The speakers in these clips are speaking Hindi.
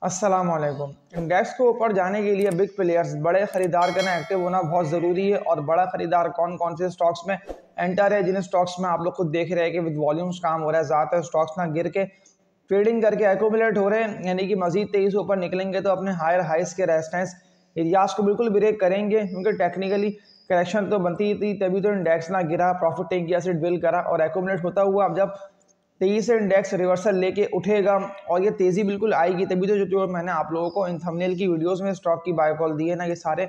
अस्सलामुअलैकुम। इंडेक्स को ऊपर जाने के लिए बिग प्लेयर्स बड़े खरीदार का ना एक्टिव होना बहुत ज़रूरी है। और बड़ा खरीदार कौन कौन से स्टॉक्स में एंटर है, जिन स्टॉक्स में आप लोग खुद देख रहे हैं कि विद वॉल्यूम्स काम हो रहा है, ज़्यादातर स्टॉक्स ना गिर के ट्रेडिंग करके एक्यूमुलेट हो रहे हैं, यानी कि मजीद तेज़ी से ऊपर निकलेंगे तो अपने हायर हाइस के रेजिस्टेंस एरियाज को बिल्कुल ब्रेक करेंगे, क्योंकि टेक्निकली करेक्शन तो बनती ही थी, तभी तो इंडेक्स ना गिरा, प्रॉफिट टेक किया, सिट बिल्ड करा और एक्यूमुलेट होता हुआ अब जब तेजी से इंडेक्स रिवर्सल लेके उठेगा और ये तेज़ी बिल्कुल आएगी, तभी तो जो मैंने आप लोगों को इन थंबनेल की वीडियोस में स्टॉक की बाय कॉल दी है ना, ये सारे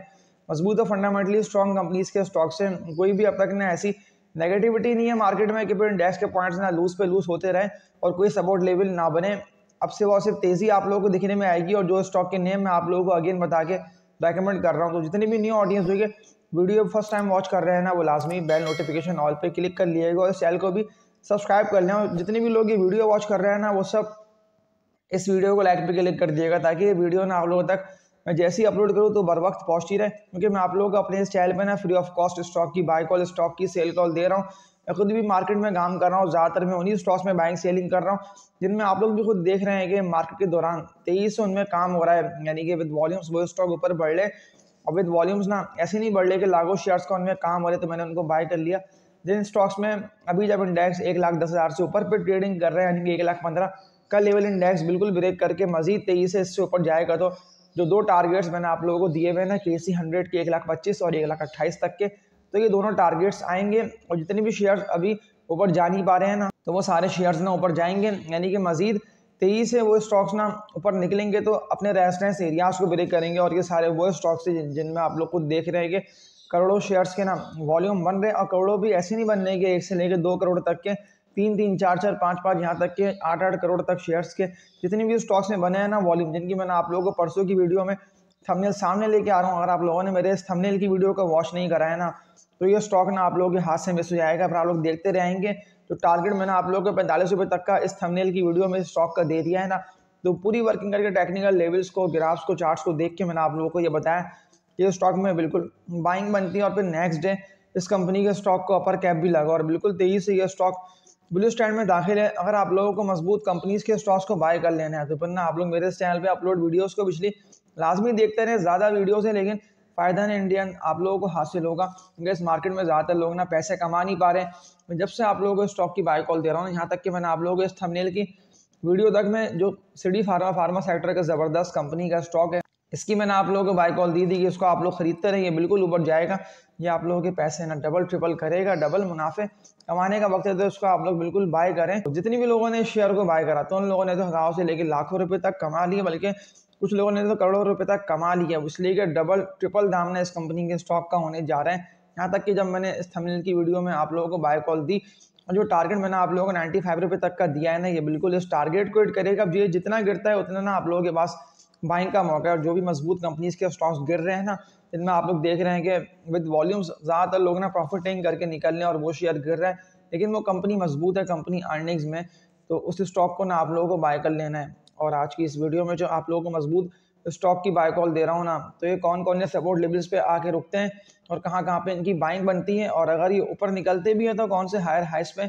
मजबूत और फंडामेंटली स्ट्रॉन्ग कंपनीज के स्टॉक्स हैं। कोई भी अब तक ना ऐसी नेगेटिविटी नहीं है मार्केट में कि इंडेक्स के पॉइंट्स ना लूज पे लूज होते रहे और कोई सपोर्ट लेवल ना बने। अब से वो सिर्फ तेज़ी आप लोगों को दिखने में आएगी। और जो स्टॉक के नेम मैं आप लोगों को अगेन बता के रेकमेंड कर रहा हूँ, तो जितनी भी न्यू ऑडियंस हुई वीडियो फर्स्ट टाइम वॉच कर रहे हैं ना, वो लाजमी बेल नोटिफिकेशन ऑल पे क्लिक कर लिएगा और चैनल को भी सब्सक्राइब कर लें। और जितने भी लोग ये वीडियो वॉच कर रहे हैं ना, वो सब इस वीडियो को लाइक पे क्लिक कर दिएगा, ताकि ये वीडियो ना आप लोगों तक मैं जैसे ही अपलोड करूँ तो बर वक्त पहुँचती रहे। क्योंकि मैं आप लोगों को अपने इस चैनल पे ना फ्री ऑफ कॉस्ट स्टॉक की बाय कॉल, स्टॉक की सेल कॉल दे रहा हूँ। मैं खुद भी मार्केट में काम कर रहा हूँ, ज़्यादातर मैं उन्हीं स्टॉक्स में बाइंग सेलिंग कर रहा हूँ जिनमें आप लोग भी खुद देख रहे हैं कि मार्केट के दौरान तेजी से उनमें काम हो रहा है, यानी कि विद वॉल्यूम्स वो स्टॉक ऊपर बढ़ ले। और विद वॉल्यूम्स ना ऐसे नहीं बढ़ ले कि लागो शेयर्स का उनमें काम हो रहे तो मैंने उनको बाय कर लिया। जिन स्टॉक्स में अभी जब इंडेक्स 1,10,000 से ऊपर पे ट्रेडिंग कर रहे हैं, यानी कि 1,15,000 का लेवल इंडेक्स बिल्कुल ब्रेक करके मजीद तेजी से इससे ऊपर जाएगा, तो जो दो टारगेट्स मैंने आप लोगों को दिए हुए ना, KC 100 के 1,25,000 और 1,28,000 तक के, तो ये दोनों टारगेट्स आएंगे। और जितने भी शेयर्स अभी ऊपर जा नहीं पा रहे हैं ना, तो वो सारे शेयर्स ना ऊपर जाएंगे, यानी कि मजीद तेजी से वो स्टॉक्स ना ऊपर निकलेंगे तो अपने रेजिस्टेंस एरियाज को ब्रेक करेंगे। और ये सारे वो स्टॉक्स हैं जिनमें आप लोग खुद देख रहे हैं कि करोड़ों शेयर्स के ना वॉल्यूम बन रहे हैं। और करोड़ों भी ऐसे नहीं बन रहे कि 1 से लेकर 2 करोड़ तक के, 3-3, 4-4, 5-5, यहाँ तक के 8-8 करोड़ तक शेयर्स के जितने भी स्टॉक्स में बने हैं ना वॉल्यूम, जिनकी मैंने आप लोगों को परसों की वीडियो में थंबनेल सामने लेके आ रहा हूँ। अगर आप लोगों ने मेरे इस थंबनेल की वीडियो का वॉच नहीं करा है ना, तो ये स्टॉक ना आप लोगों के हाथ से मिस हो जाएगा। फिर आप लोग देखते रहेंगे। तो टारगेट मैंने आप लोगों को 45 रुपये तक का इस थंबनेल की वीडियो में स्टॉक का दे दिया है ना, तो पूरी वर्किंग करके टेक्निकल लेवल्स को, ग्राफ्स को, चार्ट्स को देख के मैंने आप लोगों को ये बताया कि ये स्टॉक में बिल्कुल बाइंग बनती है। और फिर नेक्स्ट डे इस कंपनी के स्टॉक को अपर कैप भी लगा और बिल्कुल तेजी से ये स्टॉक ब्लू स्टैंड में दाखिल है। अगर आप लोगों को मजबूत कंपनीज के स्टॉक्स को बाय कर लेना है, तो फिर ना आप लोग मेरे इस चैनल पे अपलोड वीडियोस को पिछली लाजमी देखते रहे। ज़्यादा वीडियोस है लेकिन फ़ायदा नहीं इंडियन आप लोगों को हासिल होगा, क्योंकि इस मार्केट में ज़्यादातर लोग ना पैसे कमा नहीं पा रहे। जब से आप लोगों को स्टॉक की बाय कॉल दे रहा हूँ, यहाँ तक कि मैंने आप लोगों को इस थंबनेल की वीडियो तक में जो सिटी फार्मा सेक्टर का ज़बरदस्त कंपनी का स्टॉक है, इसकी मैंने आप लोगों को बाय कॉल दी थी कि इसको आप लोग खरीदते रहिए, बिल्कुल ऊपर जाएगा। ये आप लोगों के पैसे ना डबल ट्रिपल करेगा, डबल मुनाफे कमाने का वक्त है, तो इसको आप लोग बिल्कुल बाय करें। तो जितनी भी लोगों ने इस शेयर को बाय करा, तो उन लोगों ने तो हज़ारों से लेकर लाखों रुपए तक कमा लिए, बल्कि कुछ लोगों ने तो करोड़ों रुपए तक कमा लिया। इसलिए कि डबल ट्रिपल दाम ने इस कंपनी के स्टॉक का होने जा रहे हैं। यहाँ तक कि जब मैंने इस थंबनेल की वीडियो में आप लोगों को बाय कॉल दी, और जो टारगेट मैंने आप लोगों को 95 रुपये तक का दिया है ना, ये बिल्कुल इस टारगेट को हिट करेगा। अब ये जितना गिरता है उतना ना आप लोगों के पास बाइंग का मौका है। और जो भी मजबूत कंपनीज के स्टॉक्स गिर रहे हैं ना, जिनमें आप लोग देख रहे हैं कि विद वॉल्यूम्स ज़्यादातर लोग ना प्रॉफिट टेकिंग करके निकल रहे हैं और वो शेयर गिर रहा है, लेकिन वो कंपनी मजबूत है, कंपनी अर्निंग्स में, तो उस स्टॉक को ना आप लोगों को बाय कर लेना है। और आज की इस वीडियो में जो आप लोगों को मजबूत स्टॉक की बाय कॉल दे रहा हूँ ना, तो ये कौन कौन से सपोर्ट लेवल्स पे आके रुकते हैं और कहाँ कहाँ पे इनकी बाइंग बनती है, और अगर ये ऊपर निकलते भी हैं तो कौन से हायर हाइस पे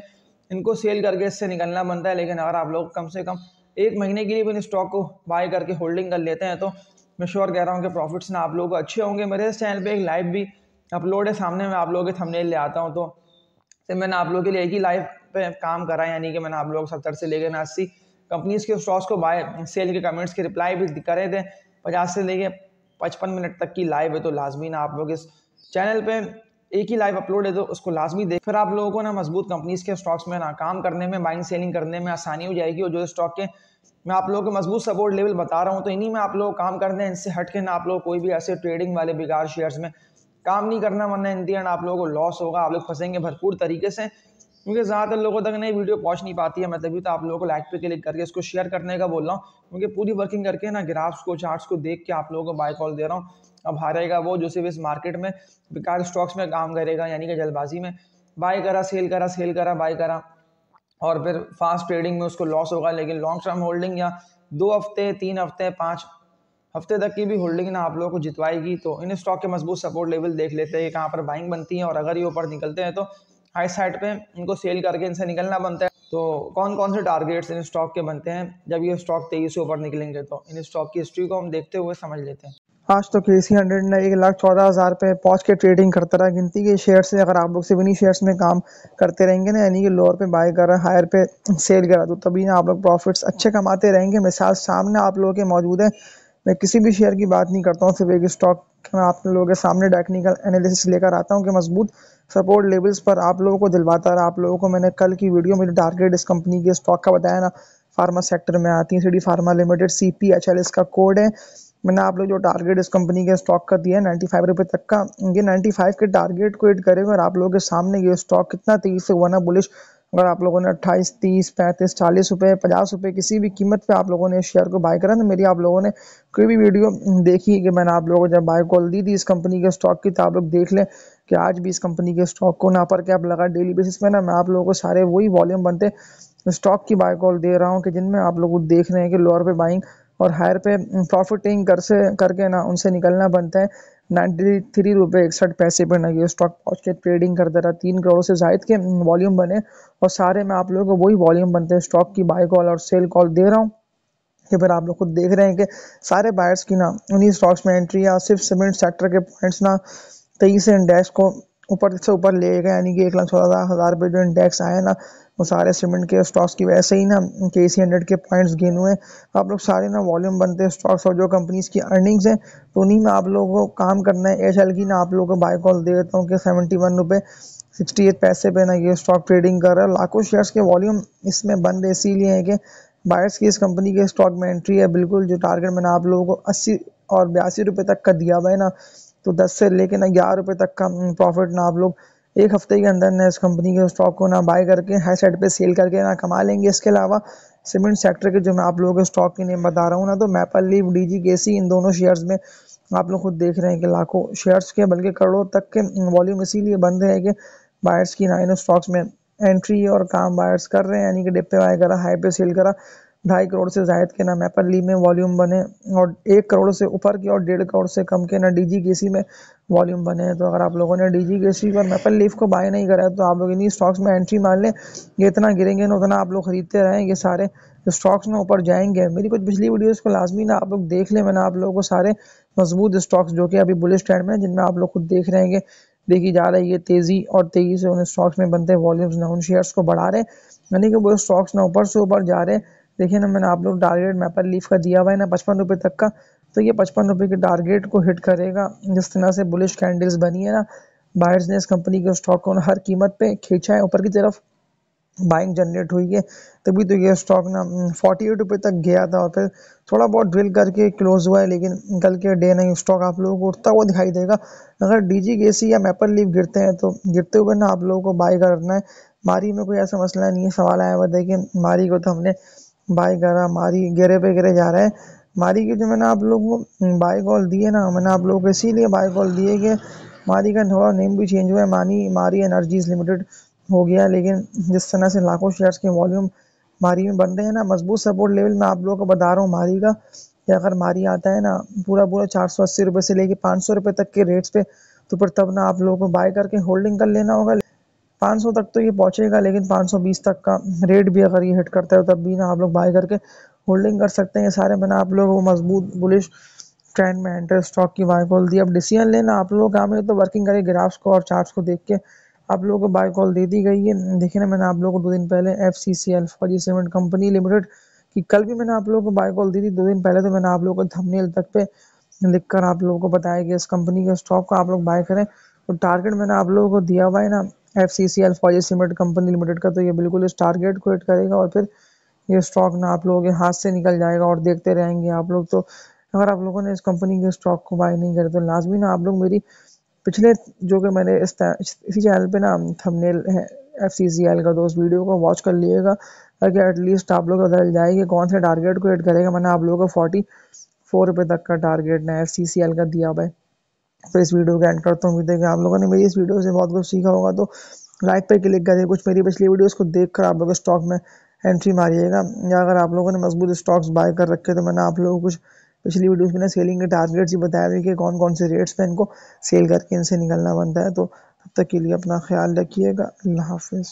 इनको सेल करके इससे निकलना बनता है। लेकिन अगर आप लोग कम से कम 1 महीने के लिए भी इन स्टॉक को बाय करके होल्डिंग कर लेते हैं, तो मैं श्योर कह रहा हूँ कि प्रॉफिट्स ना आप लोगों को अच्छे होंगे। मेरे इस चैनल पे एक लाइव भी अपलोड है, सामने मैं आप लोगों के थंबनेल ले आता हूँ। तो मैंने आप लोगों के लिए एक ही लाइव पे काम करा है, यानी कि मैंने आप लोग 70 से लेकर 80 कंपनीज के स्टॉक्स को बाय सेल के कमेंट्स के रिप्लाई भी करे थे। 50 से लेके 55 मिनट तक की लाइव है, तो लाजमी ना आप लोग इस चैनल पे एक ही लाइव अपलोड है, तो उसको लाजमी देख, फिर आप लोगों को ना मजबूत कंपनीज के स्टॉक्स में ना काम करने में, बाइंग सेलिंग करने में आसानी हो जाएगी। और जो स्टॉक के मैं आप लोगों को मजबूत सपोर्ट लेवल बता रहा हूँ, तो इन्हीं में आप लोग काम करने हैं। इनसे हट के ना आप लोग कोई भी ऐसे ट्रेडिंग वाले बेकार शेयर्स में काम नहीं करना, वरना इन दी एंड आप लोगों को लॉस होगा, आप लोग फंसेंगे भरपूर तरीके से। क्योंकि ज़्यादातर लोगों तक नई वीडियो पहुंच नहीं पाती है, मैं तभी तो आप लोगों को लाइक पे क्लिक करके इसको शेयर करने का बोल रहा हूँ, क्योंकि पूरी वर्किंग करके ना ग्राफ्स को, चार्ट्स को देख के आप लोगों को बाय कॉल दे रहा हूँ। अब हारेगा वो जो सिर्फ इस मार्केट में बेकार स्टॉक्स में काम करेगा, यानी कि जल्दबाजी में बाय करा, सेल करा, सेल करा, बाय करा, और फिर फास्ट ट्रेडिंग में उसको लॉस होगा। लेकिन लॉन्ग टर्म होल्डिंग या 2 हफ्ते, 3 हफ्ते, 5 हफ्ते तक की भी होल्डिंग ना आप लोगों को जितवाएगी। तो इन स्टॉक के मजबूत सपोर्ट लेवल देख लेते हैं कहाँ पर बाइंग बनती है, और अगर ये ऊपर निकलते हैं तो हाई साइड पे इनको सेल करके इनसे निकलना बनता है। तो कौन कौन से टारगेट्स इन स्टॉक के बनते हैं जब ये स्टॉक 23 से ऊपर निकलेंगे, तो इन स्टॉक की हिस्ट्री को हम देखते हुए समझ लेते हैं। आज तो KC100 ने 1,14,000 पे पहुंच के ट्रेडिंग करता रहा। गिनती के शेयर से अगर आप लोग सिर्फ इन्हीं शेयर्स में काम करते रहेंगे ना, यानी कि लोअर पे बाय कर रहा है, हायर पे सेल कर रहा, तो तभी ना आप लोग प्रॉफिट्स अच्छे कमाते रहेंगे। मिसाल सामने आप लोगों के मौजूद है। मैं किसी भी शेयर की बात नहीं करता हूँ, सिर्फ एक स्टॉक मैं आप लोगों के सामने टेक्निकल एनालिसिस लेकर आता हूँ कि मजबूत सपोर्ट लेवल्स पर आप लोगों को दिलवाता रहा। आप लोगों को मैंने कल की वीडियो में टारगेट इस कंपनी के स्टॉक का बताया ना, फार्मा सेक्टर में आती है CD फार्मा लिमिटेड, CPHL इसका कोड है। मैंने आप लोग जो टारगेट इस कंपनी के स्टॉक का दिया है 95 रुपये तक का, ये 95 के टारगेट को हिट करेगा। और आप लोगों के सामने ये स्टॉक कितना तेजी से हुआ ना बुलिश। अगर आप लोगों ने 28, 30, 35, 40 रुपये, 50 रुपये किसी भी कीमत पे आप लोगों ने इस शेयर को बाय करा ना, मेरी आप लोगों ने कोई भी वीडियो देखी कि मैंने आप लोगों को जब बाय कॉल दी थी इस कंपनी के स्टॉक की, तो आप लोग देख लें कि आज भी इस कंपनी के स्टॉक को ना अपर कैप लगा डेली बेसिस में ना, मैं आप लोगों को सारे वही वॉल्यूम बनते स्टॉक की बाय कॉल दे रहा हूँ कि जिनमें आप लोग देख रहे हैं कि लोअर पे बाइंग और हायर पे प्रॉफिटिंग करके ना उनसे निकलना बनता है। 93 रुपये 61 पैसे पे ना ये स्टॉक पहुंच के ट्रेडिंग करता रहा। 3 करोड़ से जायद के वॉल्यूम बने और सारे मैं आप लोगों को वही वॉल्यूम बनते हैं स्टॉक की बाय कॉल और सेल कॉल दे रहा हूँ कि फिर आप लोग खुद देख रहे हैं कि सारे बायर्स की ना उन्हीं स्टॉक्स में एंट्री या सिर्फ सीमेंट सेक्टर के पॉइंट्स ना 23 इंडेक्स को ऊपर से ऊपर ले गए, यानी कि 1,14,000 पे जो इंडेक्स आए ना, वो सारे सीमेंट के स्टॉक्स की वजह से ही ना KC100 के पॉइंट्स गेन हुए। आप लोग सारे ना वॉल्यूम बनते हैं स्टॉक्स और जो कंपनीज की अर्निंग्स हैं, तो उन्हीं में आप लोगों को काम करना है। एयरसेल की ना आप लोगों को बाय कॉल दे देता हूँ कि 71 रुपये 68 पैसे पे ना ये स्टॉक ट्रेडिंग कर रहा है। लाखों शेयर्स के वॉल्यूम इसमें बन रहे इसीलिए है कि बायर्स की इस कंपनी के स्टॉक में एंट्री है। बिल्कुल जो टारगेट मैंने आप लोगों को 80 और 82 रुपये तक का दिया हुआ है ना, तो 10 से लेके ना 11 रुपये तक का प्रॉफिट ना आप लोग एक हफ्ते के अंदर ना इस कंपनी के स्टॉक को ना बाय करके हाई साइड पे सेल करके ना कमा लेंगे। इसके अलावा सीमेंट सेक्टर के जो मैं आप लोगों के स्टॉक के नेम बता रहा हूँ ना, तो मैपल लीफ, DGKC, इन दोनों शेयर्स में आप लोग खुद देख रहे हैं कि लाखों शेयर्स के बल्कि करोड़ों तक के वॉल्यूम इसीलिए बन रहे हैं कि बायर्स की ना इन स्टॉक्स में एंट्री और काम बायर्स कर रहे हैं, यानी कि डिप पे बाय करा, हाई पे सेल करा। 2.5 करोड़ से जायद के ना मैपल लीफ में वॉल्यूम बने और 1 करोड़ से ऊपर की और 1.5 करोड़ से कम के ना DGKC में वॉल्यूम बने हैं। तो अगर आप लोगों ने DGKC और मैपल लीफ को बाय नहीं करा है, तो आप लोग इन्हीं स्टॉक्स में एंट्री मार लें। ये इतना गिरेंगे ना उतना आप लोग खरीदते रहें, ये सारे स्टॉक्स ना ऊपर जाएंगे। मेरी कुछ पिछली वीडियोस को लाजमी ना आप लोग देख लें। मैंने आप लोगों को सारे मजबूत स्टॉक्स जो कि अभी बुलिश ट्रेंड में, जिनमें आप लोग खुद देख रहे हैं कि देखी जा रही है तेजी और तेजी से उन स्टॉक्स में बनते वॉल्यूम्स ना उन शेयर्स को बढ़ा रहे, यानी कि वो स्टॉक्स ना ऊपर से ऊपर जा रहे हैं। देखिए ना, मैंने आप लोग टारगेट मैपल लीफ का दिया हुआ है ना 55 रुपये तक का, तो ये 55 रुपये के टारगेट को हिट करेगा। जिस तरह से बुलिश कैंडल्स बनी है ना, बायर्स ने इस कंपनी के स्टॉक को हर कीमत पे खींचा है ऊपर की तरफ, बाइंग जनरेट हुई है, तभी तो ये स्टॉक ना 48 रुपये तक गया था और फिर थोड़ा बहुत ड्रिल करके क्लोज हुआ है। लेकिन कल के डे ना स्टॉक आप लोगों को उठता हुआ दिखाई देगा। अगर DGKC या मैपल लीफ गिरते हैं तो गिरते हुए ना आप लोगों को बाय करना है। मारी में कोई ऐसा मसला नहीं है। सवाल आया हुआ देखिए, मारी को तो हमने बाय करा, मारी गिरे पे गिरे जा रहा है। मारी के जो मैंने आप लोगों को बाय कॉल दिए ना, मैंने आप लोगों को इसीलिए बाय कॉल दिए कि मारी का थोड़ा नेम भी चेंज हुआ है, मारी एनर्जीज लिमिटेड हो गया। लेकिन जिस तरह से लाखों शेयर्स के वॉल्यूम मारी में बन रहे हैं ना, मजबूत सपोर्ट लेवल मैं आप लोगों को बता रहा हूँ मारी का, कि अगर मारी आता है ना पूरा पूरा 480 रुपये से लेके 500 रुपये तक के रेट्स पे, तो फिर तब ना आप लोगों को बाय करके होल्डिंग कर लेना होगा। 500 तक तो ये पहुंचेगा, लेकिन 520 तक का रेट भी अगर ये हिट करता है, तब भी ना आप लोग बाय करके होल्डिंग कर सकते हैं। ये सारे मैंने आप लोगों को मजबूत बुलिश ट्रेंड में एंटर स्टॉक की बाय कॉल दी। अब डिसीजन लेना आप लोगों का काम है, तो वर्किंग करे ग्राफ्स को और चार्ट्स को देख के आप लोगों को बाय कॉल दे दी गई है। देखिए ना, मैंने आप लोगों को 2 दिन पहले FCCL फौजी सीमेंट कंपनी लिमिटेड की कल भी मैंने आप लोगों को बाय कॉल दी थी। 2 दिन पहले तो मैंने आप लोगों को थंबनेल तक पे लिखकर आप लोगों को बताया कि इस कंपनी के स्टॉक को आप लोग बाय करें। तो टारगेट मैंने आप लोगों को दिया हुआ है ना FCCL फौजी सीमेंट कंपनी लिमिटेड का, तो ये बिल्कुल इस टारगेट को हिट करेगा और फिर ये स्टॉक ना आप लोगों के हाथ से निकल जाएगा और देखते रहेंगे आप लोग। तो अगर आप लोगों ने इस कंपनी के स्टॉक को बाय नहीं करे, तो लाजमी ना आप लोग मेरी पिछले जो कि मैंने इसी चैनल पे ना थंबनेल है FCCL का, तो उस वीडियो को वॉच कर लिएगा, ताकि एटलीस्ट आप लोग को बदल जाए कि कौन से टारगेट को हिट करेगा। मैंने आप लोगों को 44 रुपये तक का टारगेट ना FCCL का दिया हुआ है। तो इस वीडियो को एंड करता हूँ। उम्मीद है कि आप लोगों ने मेरी इस वीडियो से बहुत कुछ सीखा होगा, तो लाइक पे क्लिक करिए, कुछ मेरी पिछली वीडियोस को देखकर आप लोग स्टॉक में एंट्री मारिएगा। या अगर आप लोगों ने मजबूत स्टॉक्स बाय कर रखे, तो मैंने आप लोगों को कुछ पिछली वीडियोस में सेलिंग के टारगेट्स ही बताया हुए कि कौन कौन से रेट्स पे इनको सेल करके इनसे निकलना बनता है। तो तब तक के लिए अपना ख्याल रखिएगा। अल्लाह हाफिज़।